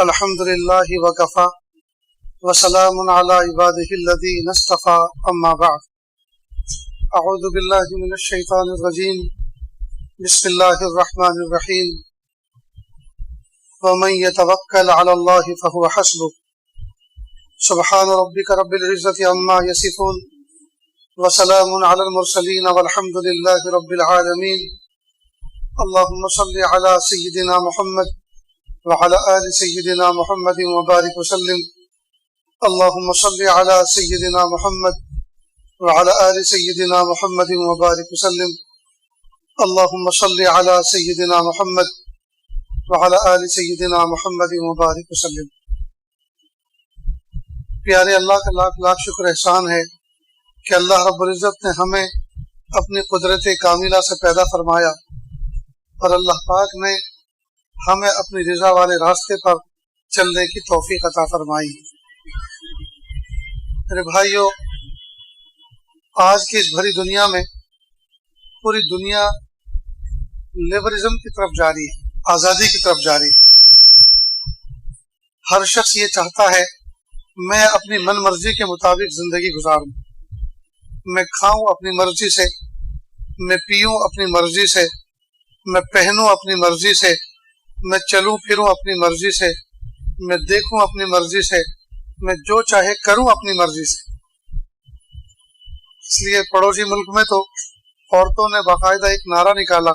الحمد للہ وکفا وسلام علی عبادہ الذین اصطفی اما بعد اعوذ باللہ من الشیطان الرجیم بسم اللہ الرحمن الرحیم ومن یتوکل علی اللہ فہو حسبہ سبحان ربک رب العزۃ عما یصفون وسلام علی المرسلین والحمد للہ رب العالمین اللہم صل علی سیدنا محمد وعلى آل سيدنا محمد وبارك وسلم اللهم صل على سيدنا محمد وعلى آل سيدنا محمد وبارك وسلم اللهم صل على سيدنا محمد وعلى آل سيدنا محمد وبارك وسلم۔ پیارے اللہ کا لاکھ لاکھ شکر احسان ہے کہ اللہ رب العزت نے ہمیں اپنی قدرت کاملہ سے پیدا فرمایا اور اللہ پاک نے ہمیں اپنی رضا والے راستے پر چلنے کی توفیق عطا فرمائی۔ میرے بھائیو، آج کی اس بھری دنیا میں پوری دنیا لیبرزم کی طرف جاری ہے، آزادی کی طرف جاری ہے۔ ہر شخص یہ چاہتا ہے میں اپنی من مرضی کے مطابق زندگی گزاروں، میں کھاؤں اپنی مرضی سے، میں پیوں اپنی مرضی سے، میں پہنوں اپنی مرضی سے، میں چلوں پھروں اپنی مرضی سے، میں دیکھوں اپنی مرضی سے، میں جو چاہے کروں اپنی مرضی سے۔ اس لیے پڑوسی ملک میں تو عورتوں نے باقاعدہ ایک نعرہ نکالا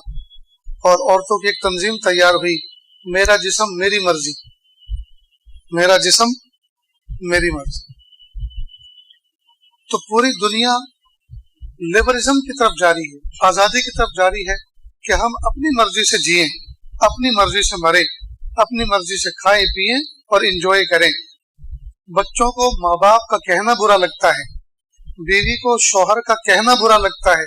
اور عورتوں کی ایک تنظیم تیار ہوئی، میرا جسم میری مرضی، میرا جسم میری مرضی۔ تو پوری دنیا لیبرزم کی طرف جاری ہے، آزادی کی طرف جاری ہے کہ ہم اپنی مرضی سے جئیں، اپنی مرضی سے مریں، اپنی مرضی سے کھائیں پیئیں اور انجوائے کریں۔ بچوں کو ماں باپ کا کہنا برا لگتا ہے، بیوی کو شوہر کا کہنا برا لگتا ہے،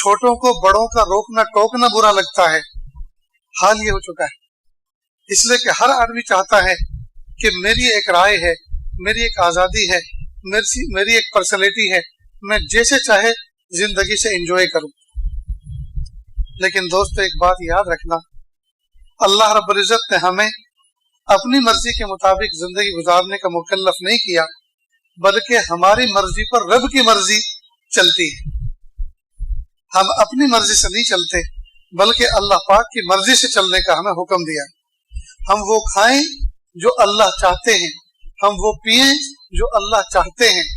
چھوٹوں کو بڑوں کا روکنا ٹوکنا برا لگتا ہے۔ حال یہ ہو چکا ہے، اس لیے کہ ہر آدمی چاہتا ہے کہ میری ایک رائے ہے، میری ایک آزادی ہے، میری ایک پرسنالٹی ہے، میں جیسے چاہے زندگی سے انجوائے کروں۔ لیکن دوستو، ایک بات یاد رکھنا، اللہ رب العزت نے ہمیں اپنی مرضی کے مطابق زندگی گزارنے کا مکلف نہیں کیا، بلکہ ہماری مرضی پر رب کی مرضی چلتی ہے۔ ہم اپنی مرضی سے نہیں چلتے، بلکہ اللہ پاک کی مرضی سے چلنے کا ہمیں حکم دیا۔ ہم وہ کھائیں جو اللہ چاہتے ہیں، ہم وہ پئیں جو اللہ چاہتے ہیں،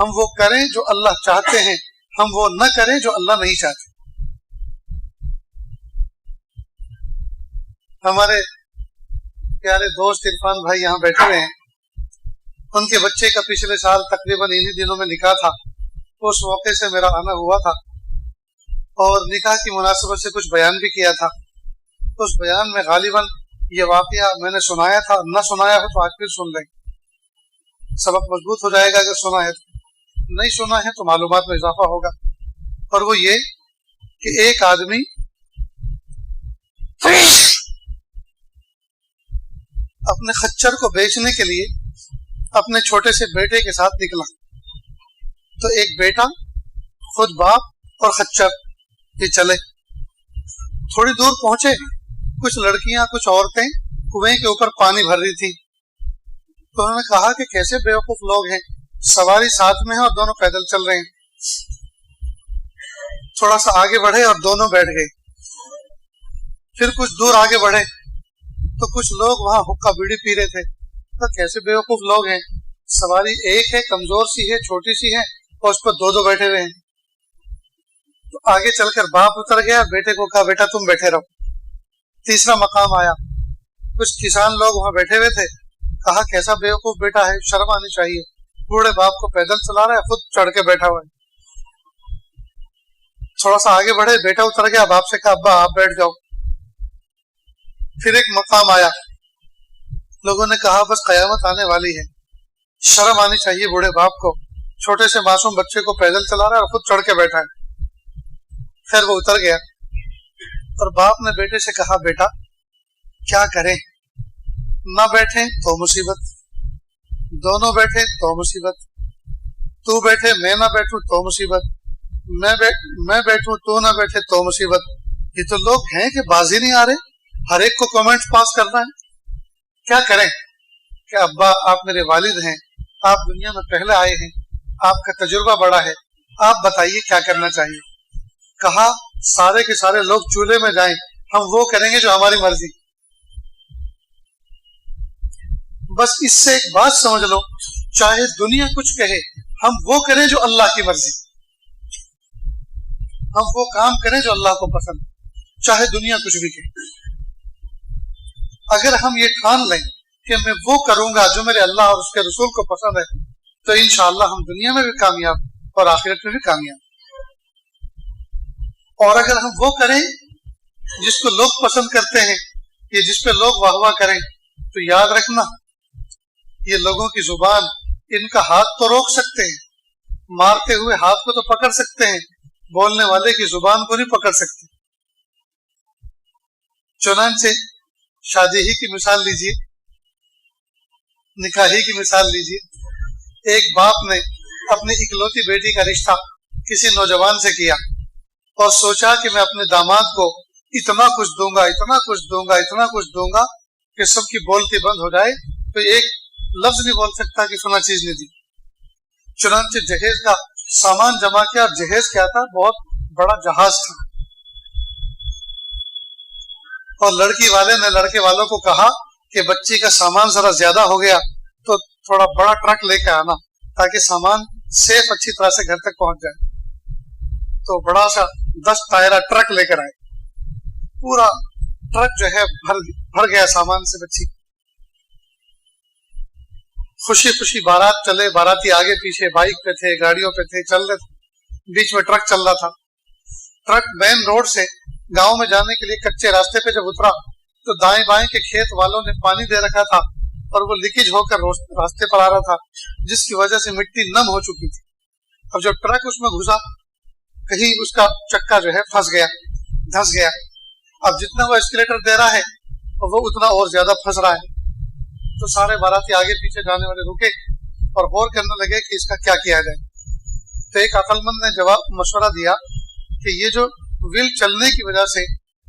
ہم وہ کریں جو اللہ چاہتے ہیں، ہم وہ نہ کریں جو اللہ نہیں چاہتے۔ ہمارے پیارے دوست عرفان بھائی یہاں بیٹھے ہوئے ہیں، ان کے بچے کا پچھلے سال تقریباً انہی دنوں میں نکاح تھا۔ اس موقع سے میرا آنا ہوا تھا اور نکاح کی مناسبت سے کچھ بیان بھی کیا تھا۔ اس بیان میں غالباً یہ واقعہ میں نے سنایا تھا، نہ سنایا ہو تو آج پھر سن لیں، سبق مضبوط ہو جائے گا۔ اگر سنا ہے تو، نہیں سنا ہے تو معلومات میں اضافہ ہوگا۔ اور وہ یہ کہ ایک آدمی اپنے خچر کو بیچنے کے لیے اپنے چھوٹے سے بیٹے کے ساتھ نکلا۔ تو ایک بیٹا، خود باپ اور خچر یہ چلے۔ تھوڑی دور پہنچے، کچھ لڑکیاں کچھ عورتیں کنویں کے اوپر پانی بھر رہی تھیں۔ تو انہوں نے کہا کہ کیسے بیوقوف لوگ ہیں، سواری ساتھ میں ہے اور دونوں پیدل چل رہے ہیں۔ تھوڑا سا آگے بڑھے اور دونوں بیٹھ گئے۔ پھر کچھ دور آگے بڑھے تو کچھ لوگ وہاں حقہ بیڑی پی رہے تھے۔ تو کیسے بیوقوف لوگ ہیں، سواری ایک ہے، کمزور سی ہے، چھوٹی سی ہے، اور اس پر دو دو بیٹھے ہوئے ہیں۔ تو آگے چل کر باپ اتر گیا، بیٹے کو کہا بیٹا تم بیٹھے رہو۔ تیسرا مقام آیا، کچھ کسان لوگ وہاں بیٹھے ہوئے تھے۔ کہا کیسا بیوقوف بیٹا ہے، شرم آنی چاہیے، بوڑھے باپ کو پیدل چلا رہا ہے، خود چڑھ کے بیٹھا ہوا ہے۔ تھوڑا سا آگے بڑھے، بیٹا اتر گیا، باپ سے کہا ابا آپ بیٹھ جاؤ۔ پھر ایک مقام آیا، لوگوں نے کہا بس قیامت آنے والی ہے، شرم آنی چاہیے بوڑھے باپ کو، چھوٹے سے معصوم بچے کو پیدل چلا رہا ہے اور خود چڑھ کے بیٹھا ہے۔ خیر وہ اتر گیا اور باپ نے بیٹے سے کہا بیٹا کیا کریں، نہ بیٹھیں تو مصیبت، دونوں بیٹھے تو مصیبت، تو بیٹھے میں نہ بیٹھوں تو مصیبت، میں بیٹھوں تو نہ بیٹھے تو مصیبت۔ یہ تو لوگ ہیں کہ بازی نہیں آ رہے، ہر ایک کو کمنٹ پاس کرنا ہے، کیا کریں کہ ابا آپ میرے والد ہیں, آپ دنیا میں پہلے آئے ہیں, آپ کا تجربہ بڑا ہے, آپ بتائیے کیا کرنا چاہیے. کہا سارے کے سارے لوگ چولہے میں جائیں, ہم وہ کریں گے جو ہماری مرضی. بس اس سے ایک بات سمجھ لو, چاہے دنیا کچھ کہے ہم وہ کریں جو اللہ کی مرضی, ہم وہ کام کریں جو اللہ کو پسند, چاہے دنیا کچھ بھی کہے. اگر ہم یہ ٹھان لیں کہ میں وہ کروں گا جو میرے اللہ اور اس کے رسول کو پسند ہے, تو انشاءاللہ ہم دنیا میں بھی کامیاب اور آخرت میں بھی کامیاب. اور اگر ہم وہ کریں جس کو لوگ پسند کرتے ہیں, یہ جس پہ لوگ واہ واہ کریں, تو یاد رکھنا یہ لوگوں کی زبان, ان کا ہاتھ تو روک سکتے ہیں, مارتے ہوئے ہاتھ کو تو پکڑ سکتے ہیں, بولنے والے کی زبان کو نہیں پکڑ سکتے. چنانچہ شادی ہی کی مثال لیجیے, نکاح ہی کی مثال لیجیے. ایک باپ نے اپنی اکلوتی بیٹی کا رشتہ کسی نوجوان سے کیا اور سوچا کہ میں اپنے داماد کو اتنا کچھ دوں گا, اتنا کچھ دوں گا, اتنا کچھ دوں گا کہ سب کی بولتی بند ہو جائے, تو ایک لفظ نہیں بول سکتا کہ فلاں چیز نہیں دی. چنانچہ جہیز کا سامان جمع کیا. جہیز کیا تھا؟ بہت بڑا جہاز تھا. اور لڑکی والے نے لڑکے والوں کو کہا کہ بچی کا سامان ذرا زیادہ ہو گیا تو تھوڑا بڑا ٹرک لے کے آنا, تاکہ سامان سیف اچھی طرح سے گھر تک پہنچ جائے. تو بڑا سا 10 ٹائرہ ٹرک لے کر آئے. پورا ٹرک جو ہے بھر گیا سامان سے. بچی خوشی خوشی بارات چلے, باراتی آگے پیچھے بائک پہ تھے, گاڑیوں پہ تھے, چل رہے تھے. بیچ میں ٹرک چل رہا تھا. ٹرک مین روڈ سے گاؤں میں جانے کے لیے کچے راستے پہ جب اترا تو دائیں بائیں کے کھیت والوں نے پانی دے رکھا تھا اور وہ لیکیج ہو کر راستے پر آ رہا تھا, جس کی وجہ سے مٹی نم ہو چکی تھی. اب جب ٹرک اس میں گھسا, کہیں اس کا چکا جو ہے پھنس گیا, دھس گیا. اب جتنا وہ ایسکیلیٹر دے رہا ہے وہ اتنا اور زیادہ پھنس رہا ہے. تو سارے باراتی آگے پیچھے جانے والے رکے اور غور کرنے لگے کہ اس کا کیا کیا جائے. تو ایک عقل مند نے جواب مشورہ دیا کہ یہ جو ویل چلنے کی وجہ سے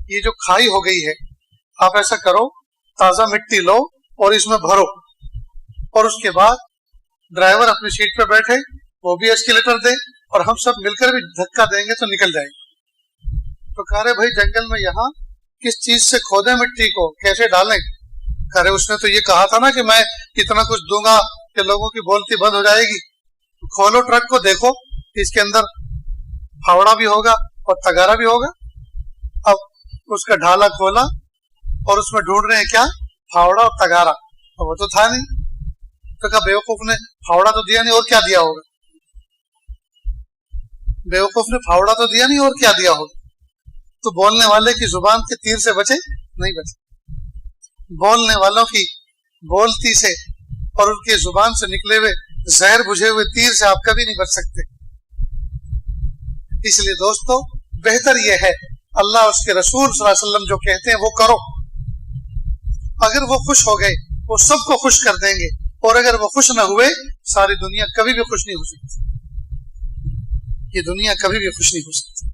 یہ جو کھائی ہو گئی ہے, آپ ایسا کرو تازہ مٹی لو اور اس میں بھرو, اور اس کے بعد ڈرائیور اپنی سیٹ پہ بیٹھے, وہ بھی ایسکیلیٹر دے, اور ہم سب مل کر بھی دھکا دیں گے تو نکل جائے گی. تو کہہ رہے بھائی جنگل میں یہاں کس چیز سے کھودیں مٹی کو, کیسے ڈالیں؟ کہہ رہے اس نے تو یہ کہا تھا نا کہ میں اتنا کچھ دوں گا کہ لوگوں کی بولتی بند ہو جائے گی. کھولو ٹرک کو, دیکھو اس کے اندر پھاوڑا بھی ہوگا اور تگارا بھی ہوگا. اب اس کا ڈھالا کھولا اور اس میں ڈھونڈ رہے ہیں کیا؟ پھاوڑا اور تگارا. وہ تو تھا نہیں. تو کہا بیوقوف نے پھاوڑا تو دیا نہیں, اور کیا دیا ہوگا؟ بیوقوف نے پھاوڑا تو دیا نہیں, اور کیا دیا ہوگا؟ تو بولنے والے کی زبان کے تیر سے بچے نہیں بچے. بولنے والوں کی بولتی سے اور ان کی زبان سے نکلے ہوئے زہر بجھے ہوئے تیر سے آپ کبھی نہیں بچ سکتے. اس لیے دوستو بہتر یہ ہے اللہ اس کے رسول صلی اللہ علیہ وسلم جو کہتے ہیں وہ کرو. اگر وہ خوش ہو گئے وہ سب کو خوش کر دیں گے, اور اگر وہ خوش نہ ہوئے ساری دنیا کبھی بھی خوش نہیں ہو سکتی. یہ دنیا کبھی بھی خوش نہیں ہو سکتی.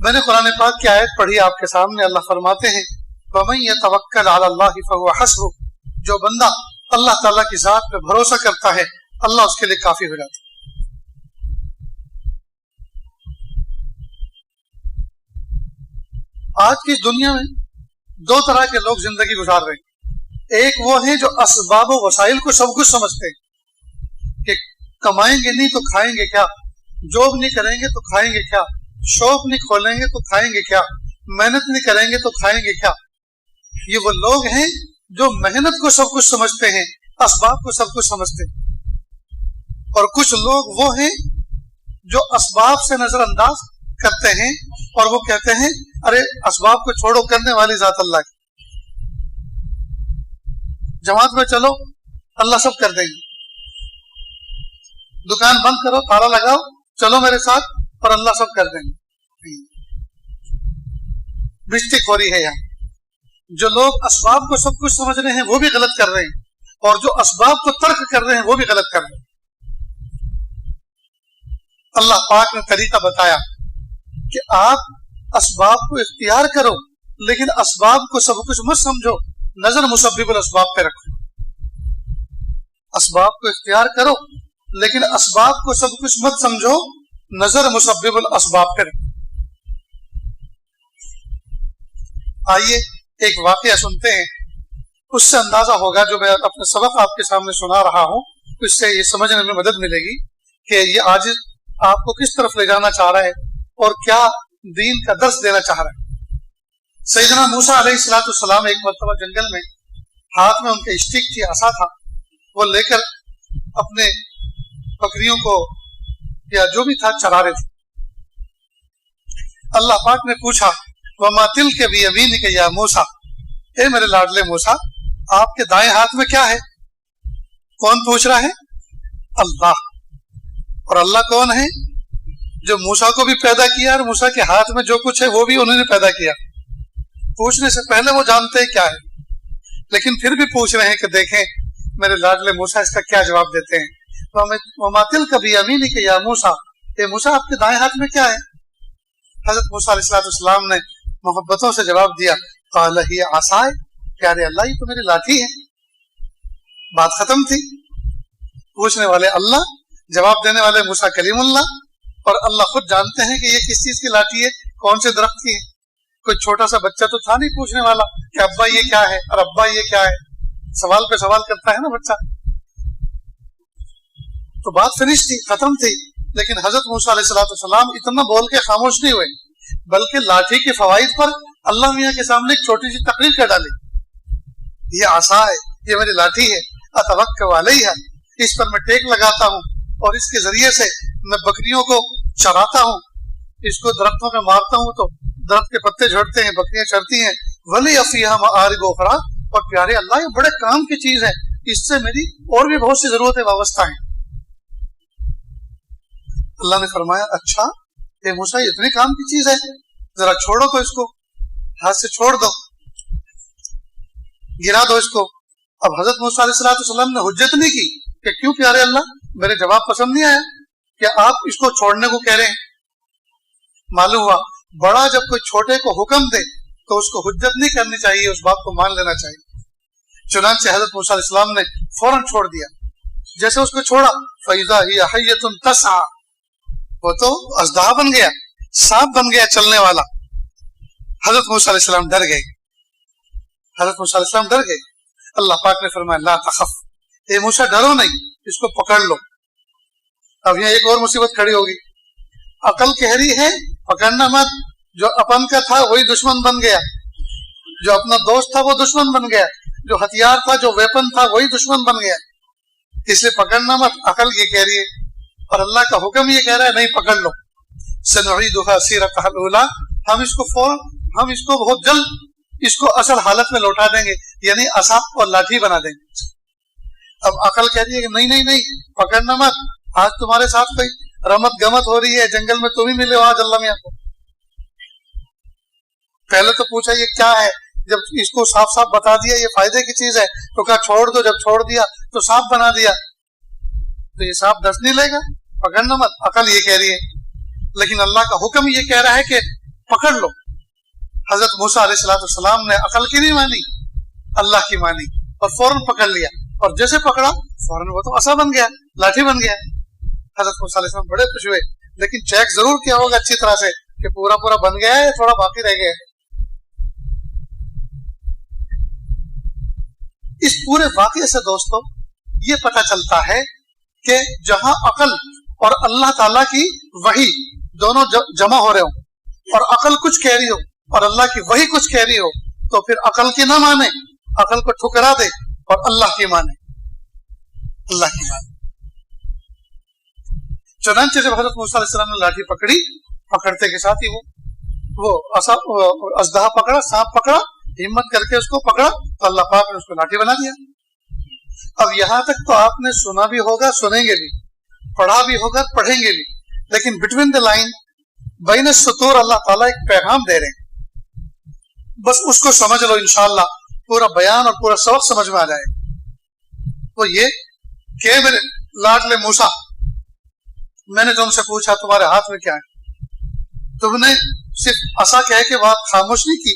میں نے قرآن پاک کی آیت پڑھی آپ کے سامنے. اللہ فرماتے ہیں وَمَن يَتَوَكَّلْ عَلَى اللَّهِ فَهُوَ حَسْبُهُ, جو بندہ اللہ تعالیٰ کی ذات پہ بھروسہ کرتا ہے اللہ اس کے لیے کافی ہو جاتا ہے. آج کی دنیا میں 2 طرح کے لوگ زندگی گزار رہے ہیں. ایک وہ ہیں جو اسباب و وسائل کو سب کچھ سمجھتے ہیں کہ کمائیں گے نہیں تو کھائیں گے کیا, جاب نہیں کریں گے تو کھائیں گے کیا, شاپ نہیں کھولیں گے تو کھائیں گے کیا, محنت نہیں کریں گے تو کھائیں گے کیا. یہ وہ لوگ ہیں جو محنت کو سب کچھ سمجھتے ہیں, اسباب کو سب کچھ سمجھتے ہیں. اور کچھ لوگ وہ ہیں جو اسباب سے نظر انداز کرتے ہیں اور وہ کہتے ہیں ارے اسباب کو چھوڑو, کرنے والی ذات اللہ کی, جماعت میں چلو اللہ سب کر دیں گے, دکان بند کرو تالا لگاؤ چلو میرے ساتھ اور اللہ سب کر دیں گے. بشتی خوری ہے یہاں. جو لوگ اسباب کو سب کچھ سمجھ رہے ہیں وہ بھی غلط کر رہے ہیں, اور جو اسباب کو ترک کر رہے ہیں وہ بھی غلط کر رہے ہیں. اللہ پاک نے طریقہ بتایا کہ آپ اسباب کو اختیار کرو لیکن اسباب کو سب کچھ مت سمجھو, نظر مسبب الاسباب پہ رکھو. اسباب کو اختیار کرو لیکن اسباب کو سب کچھ مت سمجھو, نظر مسبب الاسباب پہ رکھو. آئیے ایک واقعہ سنتے ہیں, اس سے اندازہ ہوگا جو میں اپنا سبق آپ کے سامنے سنا رہا ہوں, اس سے یہ سمجھنے میں مدد ملے گی کہ یہ آج آپ کو کس طرف لے جانا چاہ رہا ہے اور کیا دین کا درس دینا چاہ رہا ہے. سیدنا موسیٰ علیہ السلام ایک مرتبہ جنگل میں, ہاتھ میں ان کے اسٹک تھی, عصا تھا, وہ لے کر اپنے بکریوں کو یا جو بھی تھا چرا رہے تھے. اللہ پاک نے پوچھا وَمَا تِلْكَ بِيَمِينِكَ يَا موسیٰ, اے میرے لاڈلے موسیٰ آپ کے دائیں ہاتھ میں کیا ہے؟ کون پوچھ رہا ہے؟ اللہ. اور اللہ کون ہے؟ جو موسیٰ کو بھی پیدا کیا اور موسیٰ کے ہاتھ میں جو کچھ ہے وہ بھی انہوں نے پیدا کیا. پوچھنے سے پہلے وہ جانتے ہیں کیا ہے, لیکن پھر بھی پوچھ رہے ہیں کہ دیکھیں میرے لاڈلے موسیٰ اس کا کیا جواب دیتے ہیں. وَمَا تِلْكَ بِيَمِينِكَ يَا موسیٰ, اے موسیٰ آپ کے دائیں ہاتھ میں کیا ہے؟ حضرت موسیٰ علیہ السلام نے محبتوں سے جواب دیا, قَالَ هِيَ عَصَايَ, پیارے اللہ یہ تو میری لاٹھی ہے. بات ختم تھی. پوچھنے والے اللہ, جواب دینے والے موسیٰ کلیم اللہ, اور اللہ خود جانتے ہیں کہ یہ کس چیز کی لاٹھی ہے, کون سے درخت کی ہے. کوئی چھوٹا سا بچہ تو تھا نہیں پوچھنے والا کہ ابا یہ کیا ہے اور ابا یہ کیا ہے. سوال پہ سوال کرتا ہے نا بچہ. تو بات فنش تھی, ختم تھی. لیکن حضرت موسیٰ علیہ السلام اتنا بول کے خاموش نہیں ہوئے, بلکہ لاٹھی کے فوائد پر اللہ میاں کے سامنے ایک چھوٹی سی تقریر کر ڈالی. یہ عصا ہے, یہ میری لاٹھی ہے, اتوکل علیہا, اس پر میں ٹیک لگاتا ہوں اور اس کے ذریعے سے میں بکریوں کو چراتا ہوں. اس کو درختوں میں مارتا ہوں تو درخت کے پتے جھڑتے ہیں, بکریاں چرتی ہیں. ولی فیہا مآرب اخری, اور پیارے اللہ یہ بڑے کام کی چیز ہے, اس سے میری اور بھی بہت سی ضرورتیں وابستہ ہیں. اللہ نے فرمایا اچھا اے موسیٰ یہ اتنے کام کی چیز ہے, ذرا چھوڑو تو اس کو, ہاتھ سے چھوڑ دو, گرا دو اس کو. اب حضرت موسیٰ علیہ السلام نے حجت نہیں کی کہ کیوں پیارے اللہ میرے جواب پسند نہیں آیا کہ آپ اس کو چھوڑنے کو کہہ رہے ہیں. معلوم ہوا بڑا جب کوئی چھوٹے کو حکم دے تو اس کو حجت نہیں کرنی چاہیے, اس بات کو مان لینا چاہیے. چنانچہ حضرت موسیٰ علیہ السلام نے فوراً چھوڑ دیا. جیسے اس کو چھوڑا فَإِذَا هِيَ حَيَّةٌ تَسْعَىٰ, وہ تو اژدہا بن گیا, سانپ بن گیا چلنے والا. حضرت موسیٰ علیہ السلام ڈر گئے, حضرت موسیٰ علیہ السلام ڈر گئے. اللہ پاک نے فرمایا لا تخف, اے موسیٰ ڈرو نہیں, اس کو پکڑ لو. اب یہاں ایک اور مصیبت کھڑی ہوگی. عقل کہہ رہی ہے پکڑنا مت, جو اپن کا تھا وہی دشمن بن گیا, جو اپنا دوست تھا وہ دشمن بن گیا, جو ہتھیار تھا جو ویپن تھا وہی دشمن بن گیا, اس لیے پکڑنا مت. عقل یہ کہہ رہی ہے اور اللہ کا حکم یہ کہہ رہا ہے نہیں پکڑ لو. سنعیدها سیرتها الاولی, ہم اس کو بہت جلد اس کو اصل حالت میں لوٹا دیں گے, یعنی عصا اور لاٹھی بنا دیں گے. اب عقل کہہ رہی ہے کہ نہیں پکڑنا مت, آج تمہارے ساتھ کوئی رمت گمت ہو رہی ہے, جنگل میں تم ہی ملے ہو آج اللہ میاں کو. پہلے تو پوچھا یہ کیا ہے, جب اس کو صاف صاف بتا دیا یہ فائدے کی چیز ہے تو کہا چھوڑ دو, جب چھوڑ دیا تو سانپ بنا دیا. تو یہ سانپ ڈس نہیں لے گا, پکڑنا مت. عقل یہ کہہ رہی ہے, لیکن اللہ کا حکم یہ کہہ رہا ہے کہ پکڑ لو. حضرت موسیٰ علیہ السلام نے عقل کی نہیں مانی, اللہ کی مانی اور فوراً پکڑ لیا. اور جیسے پکڑا فوراً وہ تو عصا بن گیا, لاٹھی بن گیا. حضرت موسیٰ علیہ السلام بڑے خوش ہوئے, لیکن چیک ضرور کیا ہوگا اچھی طرح سے کہ پورا بن گیا ہے یا تھوڑا باقی رہ گیا ہے. اس پورے واقعے سے دوستو یہ پتہ چلتا ہے کہ جہاں عقل اور اللہ تعالیٰ کی وحی دونوں جمع ہو رہے ہوں اور عقل کچھ کہہ رہی ہو اور اللہ کی وحی کچھ کہہ رہی ہو, تو پھر عقل کی نہ مانے, عقل کو ٹھکرا دے اور اللہ کی مانے, اللہ کی مانے. چنانچہ جب حضرت موسیٰ علیہ السلام نے لاٹھی پکڑی, پکڑتے کے ساتھ ہی وہ اژدہا پکڑا, سانپ پکڑا, ہمت کر کے اس کو پکڑا تو اللہ پاک نے اس کو لاٹھی بنا دیا. اب یہاں تک تو آپ نے سنا بھی ہوگا, سنیں گے بھی, پڑھا بھی ہوگا, پڑھیں گے بھی, لیکن بٹوین دا لائن بین السطور اللہ تعالیٰ ایک پیغام دے رہے ہیں. بس اس کو سمجھ لو, انشاءاللہ پورا بیان اور پورا سبق سمجھ میں آ جائے. وہ یہ کہ میرے لاڈلے موسیٰ, میں نے تم سے پوچھا تمہارے ہاتھ میں کیا ہے, تم نے صرف عصا کہہ کے بات خاموش نہیں کی,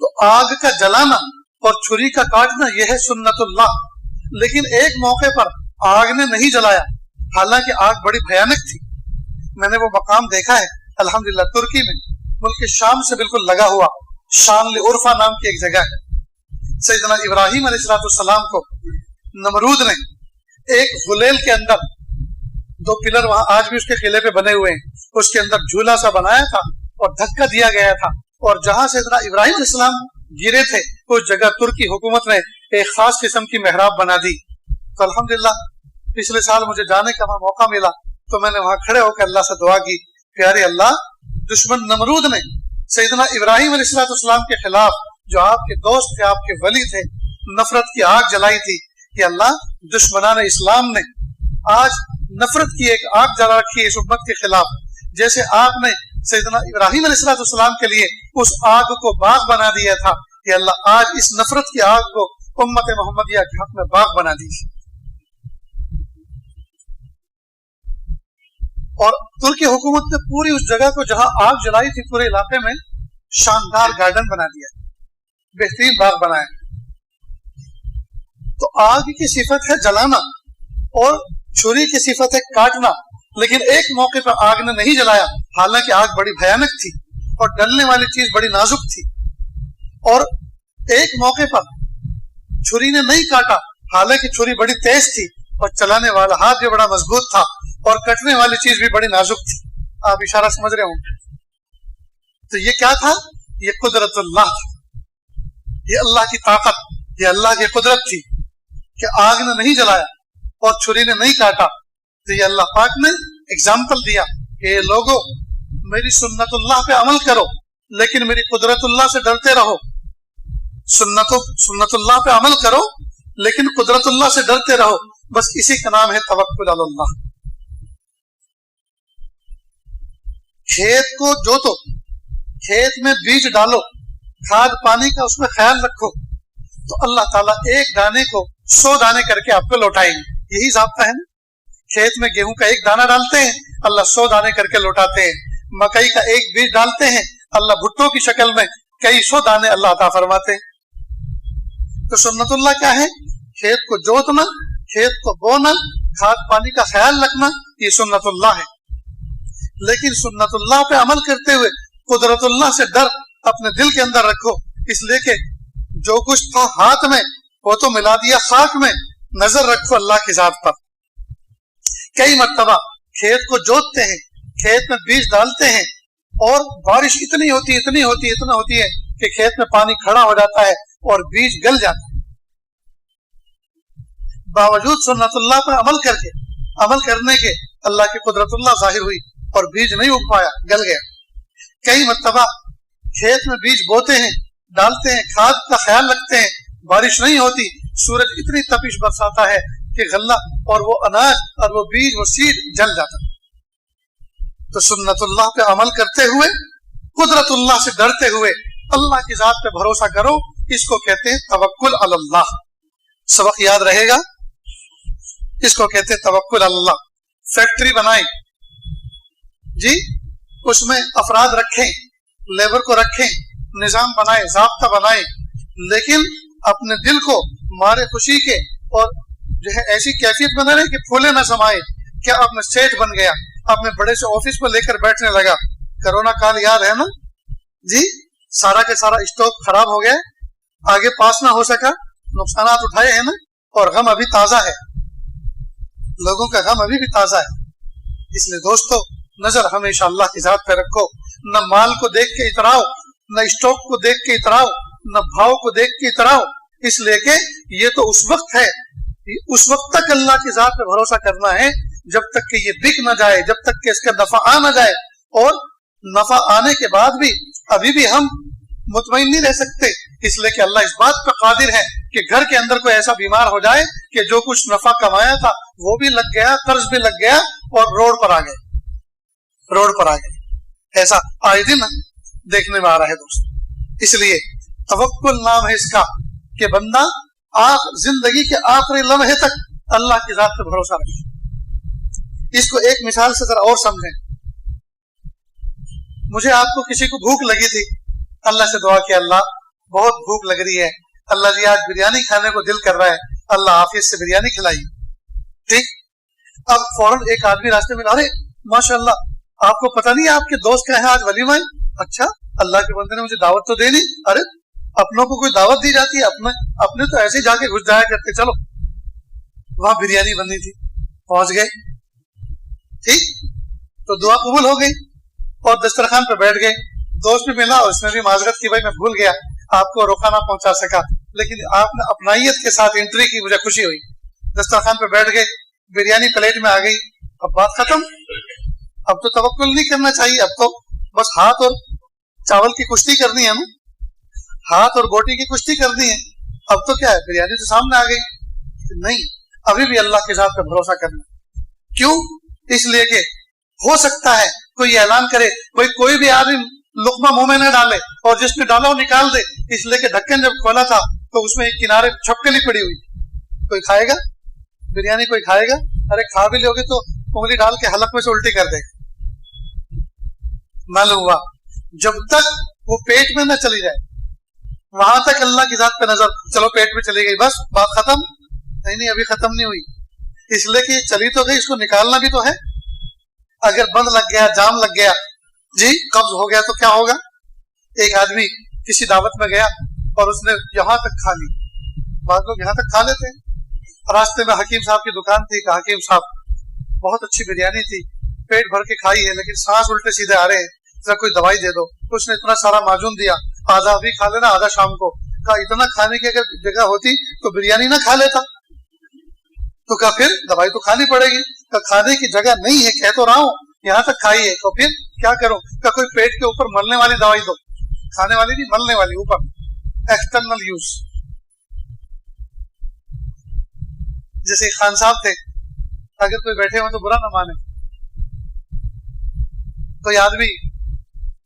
تو آگ کا جلانا اور چھری کا کاٹنا یہ ہے سنتullah. لیکن ایک موقع پر آگ نے نہیں جلایا، حالانکہ آگ بڑی بھیانک تھی. میں نے وہ مقام دیکھا ہے الحمدللہ ترکی میں، ملک شام سے بالکل لگا ہوا، شان عرفہ نام کی ایک جگہ ہے. سیدنا ابراہیم علیہ السلام کو نمرود نے ایک غلیل کے اندر، 2 پلر وہاں آج بھی اس کے قلعے پہ بنے ہوئے ہیں، اس کے اندر جھولا سا بنایا تھا اور دھکا دیا گیا تھا، اور جہاں سیدنا ابراہیم علیہ السلام گرے تھے اس جگہ ترکی حکومت نے ایک خاص قسم کی محراب بنا دی. تو الحمدللہ پچھلے سال مجھے جانے کا وہاں موقع ملا تو میں نے وہاں کھڑے ہو کر اللہ سے دعا کی، پیارے اللہ، دشمن نمرود نے سیدنا ابراہیم علیہ السلام کے خلاف، جو آپ کے دوست تھے، آپ کے ولی تھے، نفرت کی آگ جلائی تھی. کہ اللہ، دشمنان اسلام نے آج نفرت کی ایک آگ جلا رکھی ہے اس امت کے خلاف. جیسے آپ نے سیدنا ابراہیم علیہ السلام کے لیے اس آگ کو باغ بنا دیا تھا، کہ اللہ آج اس نفرت کی آگ کو امت محمدیہ کے حق میں باغ بنا دیجیے. اور ترکی حکومت نے پوری اس جگہ کو جہاں آگ جلائی تھی، پورے علاقے میں شاندار گارڈن بنا دیا، بہترین باغ بنایا. تو آگ کی صفت ہے جلانا اور چھری کی صفت ہے کاٹنا. لیکن ایک موقع پر آگ نے نہیں جلایا، حالانکہ آگ بڑی بھیانک تھی اور ڈلنے والی چیز بڑی نازک تھی. اور ایک موقع پر چھری نے نہیں کاٹا، حالانکہ چھری بڑی تیز تھی اور چلانے والا ہاتھ بھی بڑا مضبوط تھا اور کٹنے والی چیز بھی بڑی نازک تھی. آپ اشارہ سمجھ رہے ہوں. تو یہ کیا تھا؟ یہ قدرت اللہ تھی، یہ اللہ کی طاقت، یہ اللہ کی قدرت تھی کہ آگ نے نہیں جلایا اور چھری نے نہیں کاٹا. تو یہ اللہ پاک نے اگزامپل دیا کہ یہ لوگوں، میری سنت اللہ پہ عمل کرو لیکن میری قدرت اللہ سے ڈرتے رہو. سنت اللہ پہ عمل کرو لیکن قدرت اللہ سے ڈرتے رہو. بس اسی کا نام ہے توکل علی اللہ. کھیت کو جوتو، کھیت میں بیج ڈالو، کھاد پانی کا اس میں خیال رکھو، تو اللہ تعالیٰ ایک دانے کو 100 دانے کر کے آپ کو لوٹائیں گے. یہی ضابطہ ہے نا. کھیت میں گیہوں کا 1 دانہ ڈالتے ہیں، اللہ 100 دانے کر کے لوٹاتے ہیں. مکئی کا 1 بیج ڈالتے ہیں، اللہ بھٹو کی شکل میں کئی 100 دانے اللہ عطا فرماتے ہیں. تو سنت اللہ کیا ہے؟ کھیت کو جوتنا، کھیت کو بونا، کھاد پانی کا خیال رکھنا، یہ سنت اللہ ہے. لیکن سنت اللہ پہ عمل کرتے ہوئے قدرت اللہ سے ڈر اپنے دل کے اندر رکھو، اس لیے کہ جو کچھ تھا ہاتھ میں وہ تو ملا دیا خاک میں. نظر رکھو اللہ کی ذات پر. کئی مرتبہ کھیت کو جوتتے ہیں، کھیت میں بیج ڈالتے ہیں اور بارش اتنی ہوتی ہے کہ کھیت میں پانی کھڑا ہو جاتا ہے اور بیج گل جاتا ہے. باوجود سنت اللہ پر عمل کرنے کے اللہ کی قدرت اللہ ظاہر ہوئی اور بیج نہیں اگ پایا، گل گیا. کئی مرتبہ کھیت میں بیج بوتے ہیں، ڈالتے ہیں، کھاد کا خیال رکھتے ہیں، بارش نہیں ہوتی، سورج اتنی تپش برساتا ہے کہ غلہ اور وہ اناج اور وہ بیج، وہ سیڈ جل جاتا ہے. تو سنت اللہ پہ عمل کرتے ہوئے، قدرت اللہ سے ڈرتے ہوئے اللہ کی ذات پہ بھروسہ کرو، اس کو کہتے ہیں توکل علی اللہ. سبق یاد رہے گا، اس کو کہتے ہیں توکل علی اللہ. فیکٹری بنائیں جی، اس میں افراد رکھیں، لیبر کو رکھیں، نظام بنائیں، ضابطہ بنائیں، لیکن اپنے دل کو مارے خوشی کے اور جو ہے ایسی کیفیت بنا رہے کہ پھولے نہ سمائے. کیا آپ میں سیٹ بن گیا، اپنے بڑے سے آفس میں لے کر بیٹھنے لگا. کرونا کال یاد ہے نا جی، سارا کے سارا اسٹاک خراب ہو گیا، آگے پاس نہ ہو سکا، نقصانات اٹھائے ہیں نا، اور غم ابھی تازہ ہے، لوگوں کا غم ابھی بھی تازہ ہے. اس لیے دوستو، نظر ہمیشہ اللہ کی ذات پہ رکھو. نہ مال کو دیکھ کے اتراؤ، نہ اسٹاک کو دیکھ کے اتراؤ، نہ بھاؤ کو دیکھ کے اتراؤ، اس لیے کہ یہ تو اس وقت ہے، اس وقت تک اللہ کی ذات پہ بھروسہ کرنا ہے جب تک کہ یہ بک نہ جائے، جب تک کہ اس کا نفع آ نہ جائے. اور نفع آنے کے بعد بھی ابھی بھی ہم مطمئن نہیں رہ سکتے، اس لیے کہ اللہ اس بات پہ قادر ہے کہ گھر کے اندر کوئی ایسا بیمار ہو جائے کہ جو کچھ نفع کمایا تھا وہ بھی لگ گیا، قرض بھی لگ گیا اور روڈ پر آ گئے. ایسا آئے دن دیکھنے میں آ رہا ہے دوست. اس لیے توکل نام ہے اس کا کہ بندہ زندگی کے آخری لمحے تک اللہ کی ذات پہ بھروسہ رکھے. اس کو ایک مثال سے ذرا اور سمجھیں. مجھے آپ کو کسی کو بھوک لگی تھی، اللہ سے دعا کہ اللہ بہت بھوک لگ رہی ہے, اللہ جی آج بریانی کھانے کو دل کر رہا ہے, اللہ عافیت سے بریانی کھلائی. ٹھیک, اب فوراً ایک آدمی راستے میں, ارے ماشاء اللہ آپ کو پتہ نہیں آپ کے دوست کا ہے آج ولیمہ ہے؟ اچھا, اللہ کے بندے نے مجھے دعوت تو دے دی. ارے اپنوں کو کوئی دعوت دی جاتی ہے؟ اپنے تو ایسے ہی جا کے گھس جایا کرتے. چلو, وہاں بریانی بنی تھی, پہنچ گئے. ٹھیک, تو دعا قبول ہو گئی اور دسترخوان پہ بیٹھ گئے. دوست بھی ملا اور اس نے بھی معذرت کی, بھائی میں بھول گیا, آپ کو روکا نہ پہنچا سکا, لیکن آپ نے اپنائیت کے ساتھ انٹری کی, مجھے خوشی ہوئی. دسترخوان پہ بیٹھ گئے, بریانی پلیٹ میں آ گئی. اب بات ختم. اب تو توکل نہیں کرنا چاہیے, اب تو بس ہاتھ اور چاول کی کشتی کرنی ہے نا, ہاتھ اور بوٹی کی کشتی کرنی ہے. اب تو کیا ہے, بریانی تو سامنے آ گئی. نہیں, ابھی بھی اللہ کے ذات پہ بھروسہ کرنا. کیوں؟ اس لیے کہ ہو سکتا ہے کوئی اعلان کرے, کوئی بھی آدمی لقمہ منہ میں نہ ڈالے اور جس نے ڈالا وہ نکال دے, اس لیے کہ ڈھکن جب کھولا تھا تو اس میں ایک کنارے چھپکلی پڑی ہوئی. کوئی کھائے گا بریانی؟ کوئی کھائے گا؟ ارے کھا بھی لوگے تو انگلی ڈال کے حلق میں سے الٹی کر دے. معلوم ہوا جب تک وہ پیٹ میں نہ چلی جائے وہاں تک اللہ کی ذات پہ نظر. چلو پیٹ میں چلی گئی, بس بات ختم. نہیں, ابھی ختم نہیں ہوئی, اس لیے کہ چلی تو گئی, اس کو نکالنا بھی تو ہے. اگر بند لگ گیا, جام لگ گیا, جی قبض ہو گیا تو کیا ہوگا؟ ایک آدمی کسی دعوت میں گیا اور اس نے یہاں تک کھا لی. بعض لوگ یہاں تک کھا لیتے ہیں. راستے میں حکیم صاحب کی دکان تھی, کہ حکیم صاحب بہت اچھی بریانی تھی, پیٹ بھر کے کھائی ہے لیکن سانس الٹے سیدھے آ رہے ہیں, ذرا کوئی دوائی دے دو. اس نے اتنا سارا معجون دیا, آدھا ابھی کھا لینا, آدھا شام کو. کہا اتنا کھانے کی اگر جگہ ہوتی تو بریانی نہ کھا لیتا. تو کہا پھر دوائی تو کھانی پڑے گی. کہا کھانے کی جگہ نہیں ہے, کہہ تو رہا ہوں یہاں تک کھائی ہے, تو پھر کیا کروں؟ کہا کوئی پیٹ کے اوپر ملنے والی دوائی دو, کھانے والی نہیں, ملنے والی, اوپر ایکسٹرنل یوز. جیسے خان صاحب تھے, اگر کوئی بیٹھے ہوں تو برا نہ مانے, کوئی آدمی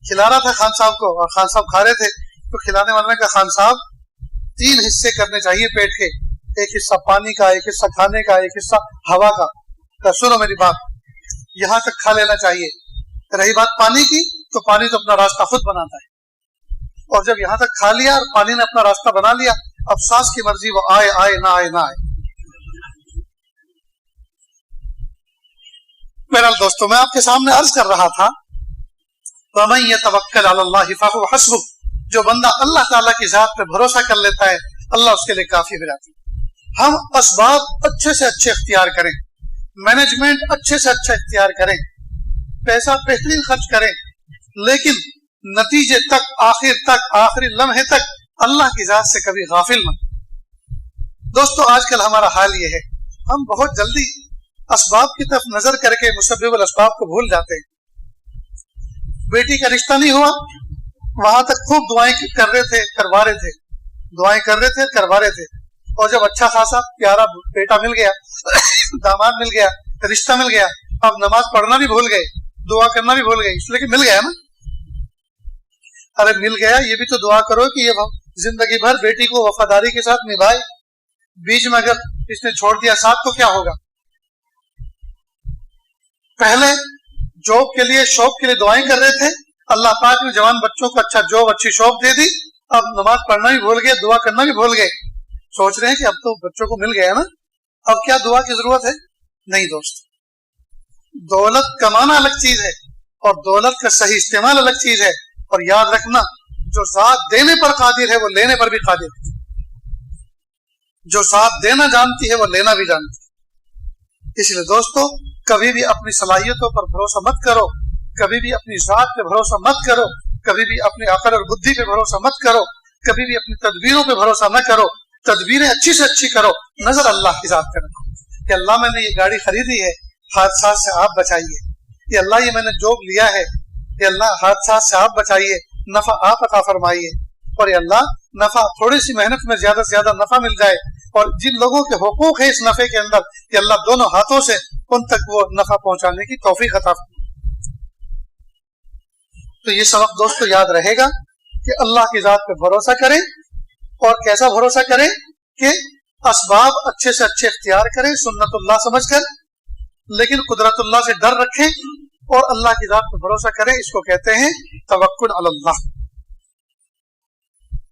کھلا رہا تھا خان صاحب کو اور خان صاحب کھا رہے تھے, تو کھلانے والے نے کہا خان صاحب 3 حصے کرنے چاہیے پیٹ کے, ایک حصہ پانی کا, ایک حصہ کھانے کا, ایک حصہ ہوا کا. تو سنو میری بات, یہاں تک کھا لینا چاہیے. رہی بات پانی کی, تو پانی تو اپنا راستہ خود بناتا ہے, اور جب یہاں تک کھا لیا اور پانی نے اپنا راستہ بنا لیا, اب سانس کی مرضی, وہ آئے آئے نہ آئے نہ آئے. بہرحال دوستوں, میں آپ کے سامنے عرض کر رہا تھا, وَمَن يَتَوَكَّلْ عَلَى اللَّهِ فَهُوَ حَسْبُهُ, جو بندہ اللہ تعالیٰ کی ذات پہ بھروسہ کر لیتا ہے اللہ اس کے لیے کافی ہو جاتی ہے. ہم اسباب اچھے سے اچھے اختیار کریں, مینجمنٹ اچھے سے اچھا اختیار کریں, پیسہ بہترین خرچ کریں, لیکن نتیجے تک, آخر تک, آخری لمحے تک اللہ کی ذات سے کبھی غافل نہ. دوستو آج کل ہمارا حال یہ ہے, ہم بہت جلدی اسباب کی طرف نظر کر کے مسبب الاسباب کو بھول جاتے ہیں. بیٹی کا رشتہ نہیں ہوا, وہاں تک خوب دعائیں کر رہے تھے, کروا رہے تھے, دعائیں کر رہے تھے, کروا رہے تھے, اور جب اچھا خاصا پیارا بیٹا مل گیا, داماد مل گیا, رشتہ مل گیا, اب نماز پڑھنا بھی بھول گئے, دعا کرنا بھی بھول گئے, اس لیے کہ مل گیا نا. ارے مل گیا, یہ بھی تو دعا کرو کہ یہ زندگی بھر بیٹی کو وفاداری کے ساتھ نبھائے. بیچ میں اگر اس نے چھوڑ دیا ساتھ تو کیا ہوگا؟ پہلے جاب کے لیے, شوق کے لیے دعائیں کر رہے تھے, اللہ پاک نے جوان بچوں کو اچھا جاب, اچھی شوق دے دی, اب نماز پڑھنا بھی بھول گئے, دعا کرنا بھی بھول گئے. سوچ رہے ہیں کہ اب تو بچوں کو مل گیا نا, اب کیا دعا کی ضرورت ہے؟ نہیں دوست, دولت کمانا الگ چیز ہے اور دولت کا صحیح استعمال الگ چیز ہے. اور یاد رکھنا, جو ذات دینے پر قادر ہے وہ لینے پر بھی قادر ہے, جو ذات دینا جانتی ہے وہ لینا بھی جانتی ہے. اس لیے دوستو کبھی بھی اپنی صلاحیتوں پر بھروسہ مت کرو, کبھی بھی اپنی ذات پہ بھروسہ مت کرو, کبھی بھی اپنی عقل اور بدھی پہ بھروسہ مت کرو, کبھی بھی اپنی تدبیروں پہ بھروسہ نہ کرو. تدبیریں اچھی سے اچھی کرو, نظر اللہ کی ذات پہ رکھو کہ اللہ میں نے یہ گاڑی خریدی ہے, حادثات سے آپ بچائیے. یہ اللہ یہ میں نے جاب لیا ہے, یہ اللہ حادثات سے آپ بچائیے, نفع آپ عطا فرمائیے. اور یہ اللہ نفع, تھوڑی سی محنت میں زیادہ سے زیادہ نفع مل جائے, اور جن لوگوں کے حقوق ہے اس نفع کے اندر, یہ اللہ دونوں ہاتھوں سے ان تک وہ نفع پہنچانے کی توفیق عطا فرمائے. تو یہ سبق دوستو یاد رہے گا کہ اللہ کی ذات پہ بھروسہ کریں, اور کیسا بھروسہ کریں کہ اسباب اچھے سے اچھے اختیار کریں سنت اللہ سمجھ کر, لیکن قدرت اللہ سے ڈر رکھیں اور اللہ کی ذات پہ بھروسہ کریں. اس کو کہتے ہیں توکل علی اللہ.